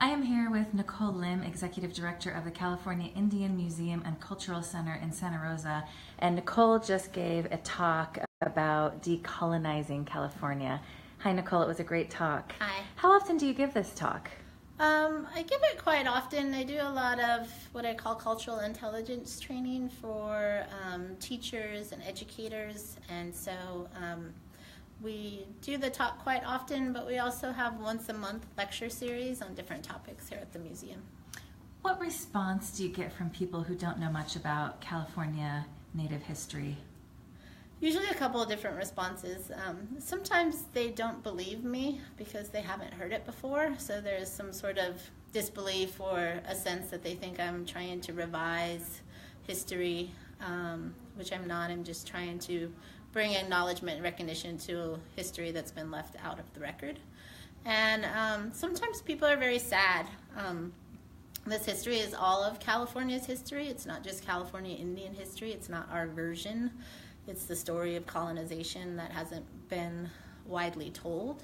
I am here with Nicole Lim, Executive Director of the California Indian Museum and Cultural Center in Santa Rosa. And Nicole just gave a talk about decolonizing California. Hi, Nicole. It was a great talk. Hi. How often do you give this talk? I give it quite often. I do a lot of what I call cultural intelligence training for teachers and educators, and so we do the talk quite often, but we also have once a month lecture series on different topics here at the museum. What response do you get from people who don't know much about California Native history? Usually a couple of different responses. Sometimes they don't believe me because they haven't heard it before, so there's some sort of disbelief or a sense that they think I'm trying to revise history, which I'm not. I'm just trying to bring acknowledgement and recognition to history that's been left out of the record. And sometimes people are very sad. This history is all of California's history. It's not just California Indian history. It's not our version. It's the story of colonization that hasn't been widely told,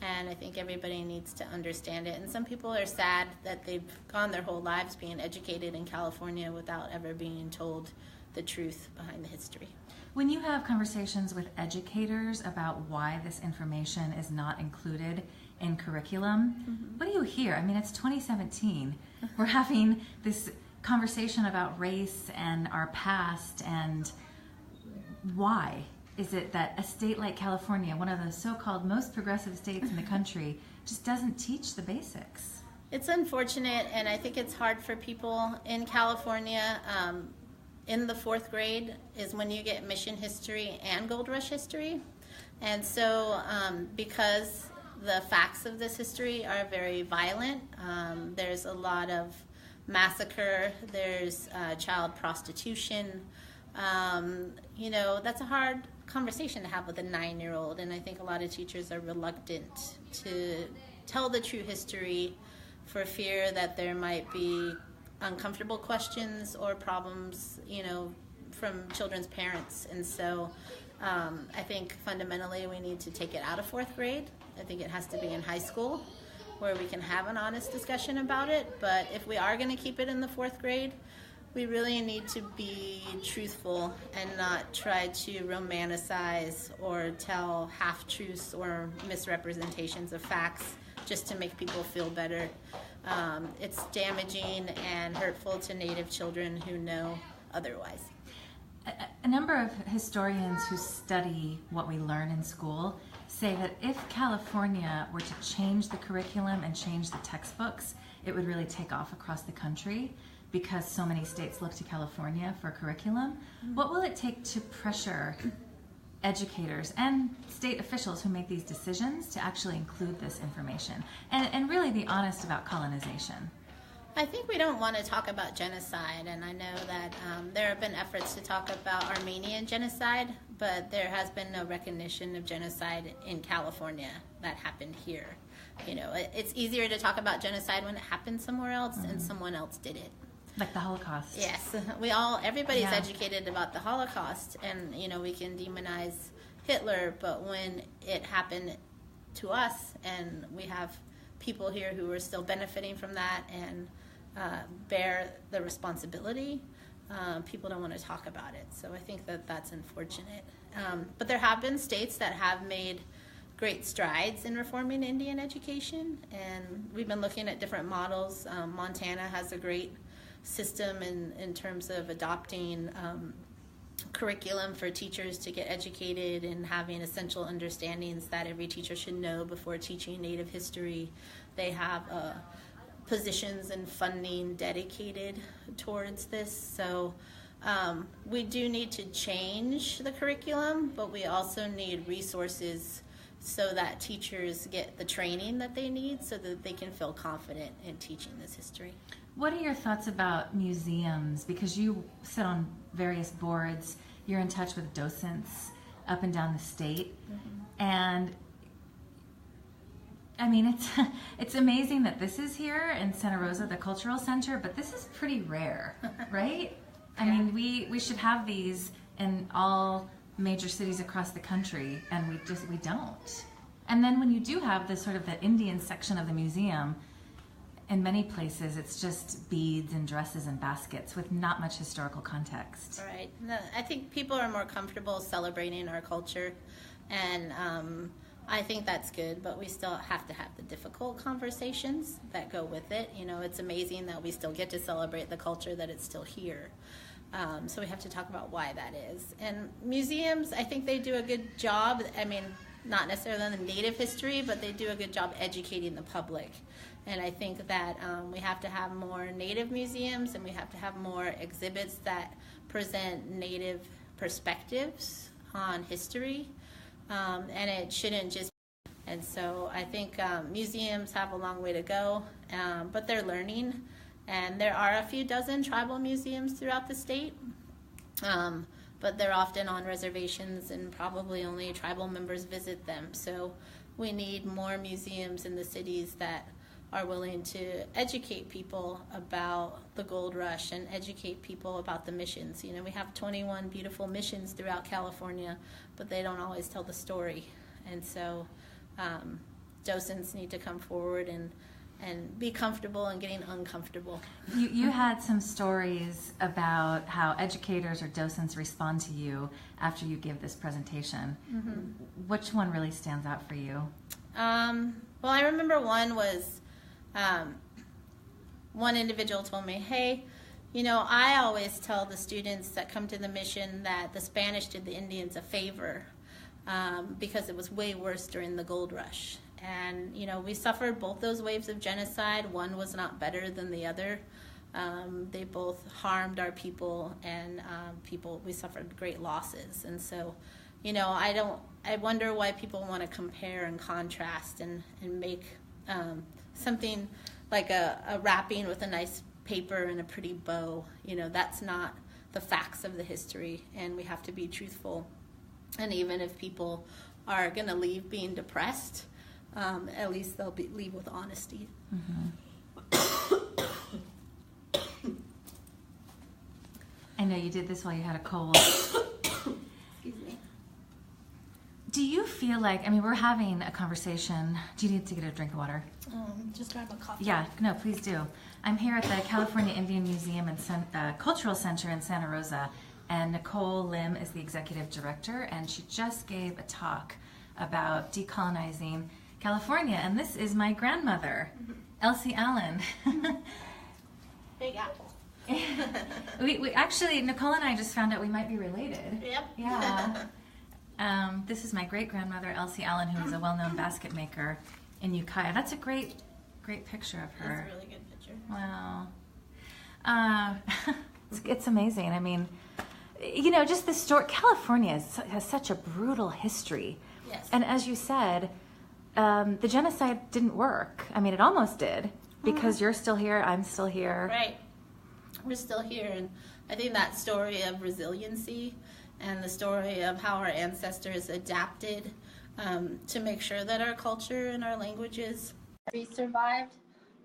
and I think everybody needs to understand it. And some people are sad that they've gone their whole lives being educated in California without ever being told the truth behind the history. When you have conversations with educators about why this information is not included in curriculum, what do you hear? I mean, it's 2017. We're having this conversation about race and our past, and why is it that a state like California, one of the so-called most progressive states in the country, just doesn't teach the basics? It's unfortunate, and I think it's hard for people in California. In the fourth grade is when you get mission history and gold rush history. And so because the facts of this history are very violent, there's a lot of massacre, there's child prostitution. That's a hard conversation to have with a 9-year-old, and I think a lot of teachers are reluctant to tell the true history for fear that there might be uncomfortable questions or problems, from children's parents. And so I think fundamentally we need to take it out of fourth grade. I think it has to be in high school where we can have an honest discussion about it. But if we are going to keep it in the fourth grade, we really need to be truthful and not try to romanticize or tell half-truths or misrepresentations of facts just to make people feel better. It's damaging and hurtful to Native children who know otherwise. A number of historians who study what we learn in school say that if California were to change the curriculum and change the textbooks, it would really take off across the country because so many states look to California for curriculum. What will it take to pressure educators and state officials who make these decisions to actually include this information and really be honest about colonization? I think we don't want to talk about genocide, and I know that there have been efforts to talk about Armenian genocide, but there has been no recognition of genocide in California that happened here. It's easier to talk about genocide when it happened somewhere else and someone else did it. Like the Holocaust. Yes, everybody's educated about the Holocaust, and we can demonize Hitler, but when it happened to us, and we have people here who are still benefiting from that and bear the responsibility, people don't want to talk about it. So I think that that's unfortunate. But there have been states that have made great strides in reforming Indian education, and we've been looking at different models. Montana has a great system in terms of adopting curriculum for teachers to get educated and having essential understandings that every teacher should know before teaching Native history. They have positions and funding dedicated towards this. So we do need to change the curriculum, but we also need resources so that teachers get the training that they need so that they can feel confident in teaching this history. What are your thoughts about museums? Because you sit on various boards, you're in touch with docents up and down the state, and I mean, it's amazing that this is here in Santa Rosa, the Cultural Center, but this is pretty rare, right? I mean, we should have these in all major cities across the country, and we don't. And then when you do have this sort of the Indian section of the museum, in many places it's just beads and dresses and baskets with not much historical context. Right. No, I think people are more comfortable celebrating our culture, and I think that's good, but we still have to have the difficult conversations that go with it. You know, it's amazing that we still get to celebrate the culture, that it's still here. So we have to talk about why that is. And museums, I think they do a good job. I mean, not necessarily on the Native history, but they do a good job educating the public. And I think that we have to have more Native museums, and we have to have more exhibits that present Native perspectives on history. And it shouldn't just. And so I think museums have a long way to go, but they're learning. And there are a few dozen tribal museums throughout the state, but they're often on reservations, and probably only tribal members visit them. So we need more museums in the cities that are willing to educate people about the gold rush and educate people about the missions. You know, we have 21 beautiful missions throughout California, but they don't always tell the story. And so docents need to come forward and be comfortable in getting uncomfortable. You had some stories about how educators or docents respond to you after you give this presentation. Mm-hmm. Which one really stands out for you? Well, I remember one was, one individual told me, hey, you know, I always tell the students that come to the mission that the Spanish did the Indians a favor because it was way worse during the gold rush. And, you know, we suffered both those waves of genocide. One was not better than the other. They both harmed our people, and we suffered great losses. And so, you know, I wonder why people want to compare and contrast and make something like a wrapping with a nice paper and a pretty bow. You know, that's not the facts of the history, and we have to be truthful. And even if people are going to leave being depressed, at least they'll leave with honesty. Mm-hmm. I know you did this while you had a cold. Excuse me. Do you feel like, I mean, we're having a conversation. Do you need to get a drink of water? Just grab a coffee. Yeah, no, please do. I'm here at the California Indian Museum and Cultural Center in Santa Rosa, and Nicole Lim is the executive director, and she just gave a talk about decolonizing California, and this is my grandmother, Elsie Allen. Big apple. we actually, Nicole and I just found out we might be related. Yep. Yeah. This is my great-grandmother, Elsie Allen, who is a well-known basket maker in Ukiah. That's a great picture of her. That's a really good picture. Wow. It's amazing. I mean, you know, just the story. California has such a brutal history. Yes. And as you said, the genocide didn't work. I mean, it almost did, because you're still here, I'm still here. Right. We're still here, and I think that story of resiliency and the story of how our ancestors adapted to make sure that our culture and our languages survived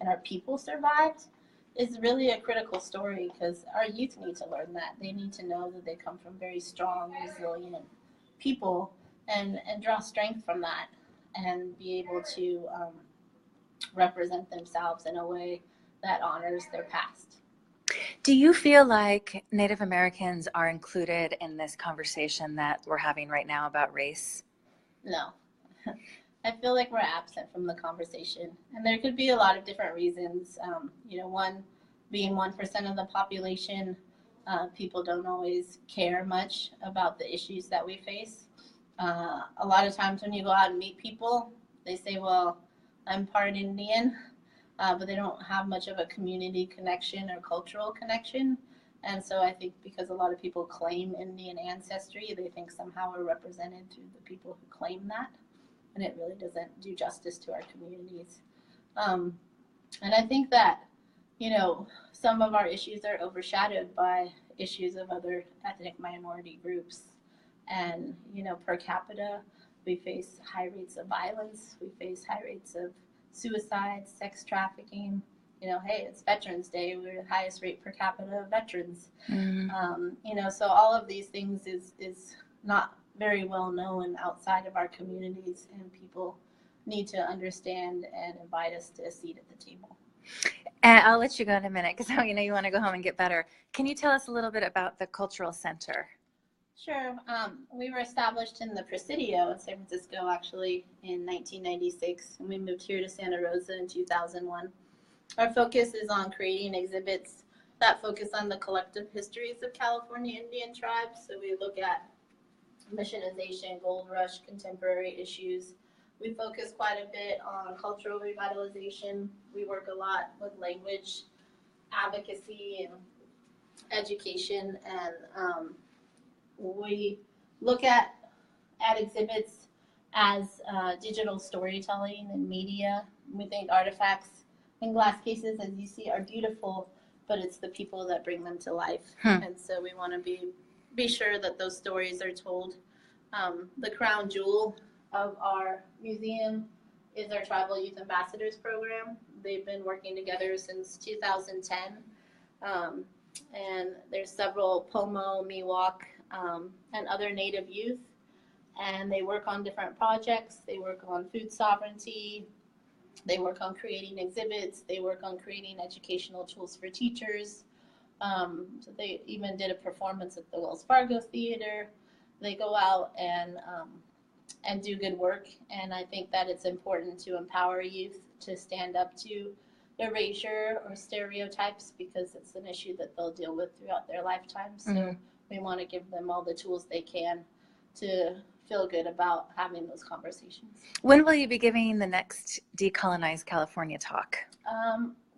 and our people survived is really a critical story, because our youth need to learn that. They need to know that they come from very strong, resilient people and draw strength from that and be able to represent themselves in a way that honors their past. Do you feel like Native Americans are included in this conversation that we're having right now about race? No. I feel like we're absent from the conversation. And there could be a lot of different reasons. You know, one being 1% of the population, people don't always care much about the issues that we face. A lot of times when you go out and meet people, they say, well, I'm part Indian, but they don't have much of a community connection or cultural connection. And so I think because a lot of people claim Indian ancestry, they think somehow we're represented through the people who claim that. And it really doesn't do justice to our communities. And I think that, you know, some of our issues are overshadowed by issues of other ethnic minority groups. And, you know, per capita, we face high rates of violence. We face high rates of suicide, sex trafficking. You know, hey, it's Veterans Day. We're the highest rate per capita of veterans. Mm-hmm. You know, so all of these things is not very well known outside of our communities, and people need to understand and invite us to a seat at the table. And I'll let you go in a minute because you know you want to go home and get better. Can you tell us a little bit about the Cultural Center? Sure. We were established in the Presidio in San Francisco, actually, in 1996, and we moved here to Santa Rosa in 2001. Our focus is on creating exhibits that focus on the collective histories of California Indian tribes. So we look at missionization, gold rush, contemporary issues. We focus quite a bit on cultural revitalization. We work a lot with language advocacy and education, and we look at exhibits as digital storytelling and media. We think artifacts in glass cases, as you see, are beautiful, but it's the people that bring them to life. And so we want to be sure that those stories are told. The crown jewel of our museum is our Tribal Youth Ambassadors program. They've been working together since 2010. And there's several Pomo, Miwok, and other Native youth. And they work on different projects. They work on food sovereignty. They work on creating exhibits. They work on creating educational tools for teachers. So they even did a performance at the Wells Fargo Theater. They go out and do good work. And I think that it's important to empower youth to stand up to erasure or stereotypes, because it's an issue that they'll deal with throughout their lifetime. So we want to give them all the tools they can to feel good about having those conversations. When will you be giving the next Decolonize California talk?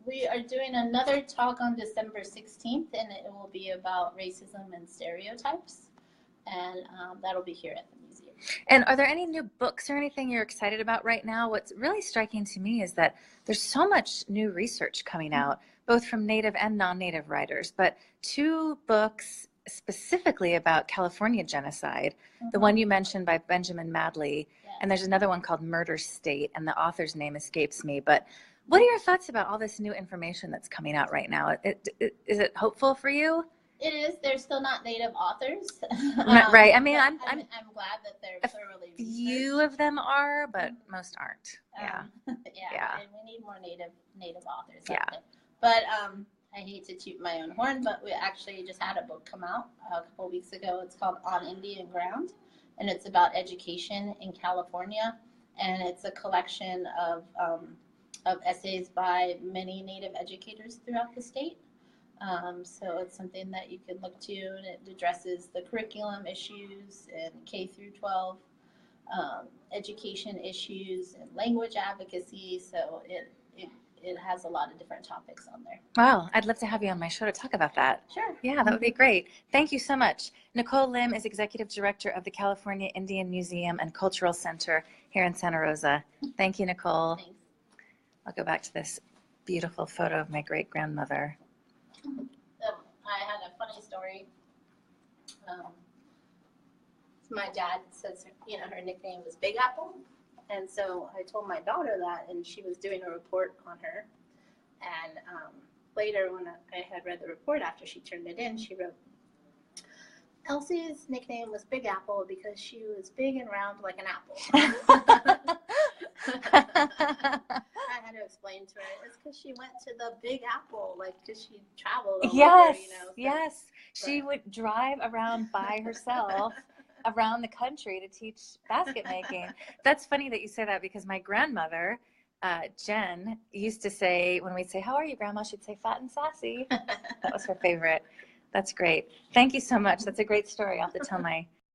We are doing another talk on December 16th, and it will be about racism and stereotypes. And that'll be here at the museum. And are there any new books or anything you're excited about right now? What's really striking to me is that there's so much new research coming out, both from Native and non-Native writers, but 2 books specifically about California genocide, the one you mentioned by Benjamin Madley, and there's another one called Murder State, and the author's name escapes me. But what are your thoughts about all this new information that's coming out right now? Is it hopeful for you? It is. They're still not Native authors. Right. I mean, I'm glad that they're thoroughly researched. Few of them are, but most aren't. Yeah. Yeah. And we need more Native authors. Yeah. Out there. But I hate to toot my own horn, but we actually just had a book come out a couple weeks ago. It's called On Indian Ground, and it's about education in California, and it's a collection of essays by many Native educators throughout the state. So it's something that you can look to, and it addresses the curriculum issues and K through 12 education issues and language advocacy. So it has a lot of different topics on there. Wow, I'd love to have you on my show to talk about that. Sure. Yeah, that would be great. Thank you so much. Nicole Lim is Executive Director of the California Indian Museum and Cultural Center here in Santa Rosa. Thank you, Nicole. Thanks. I'll go back to this beautiful photo of my great-grandmother. I had a funny story. My dad says, her nickname was Big Apple. And so I told my daughter that, and she was doing a report on her. And later, when I had read the report after she turned it in, she wrote, Elsie's nickname was Big Apple because she was big and round like an apple. I had to explain to her, it's because she went to the Big Apple, because she traveled all over, Yes. She would drive around by herself around the country to teach basket making. That's funny that you say that, because my grandmother, Jen, used to say, when we'd say, how are you, Grandma? She'd say, fat and sassy. That was her favorite. That's great. Thank you so much. That's a great story. I'll have to tell my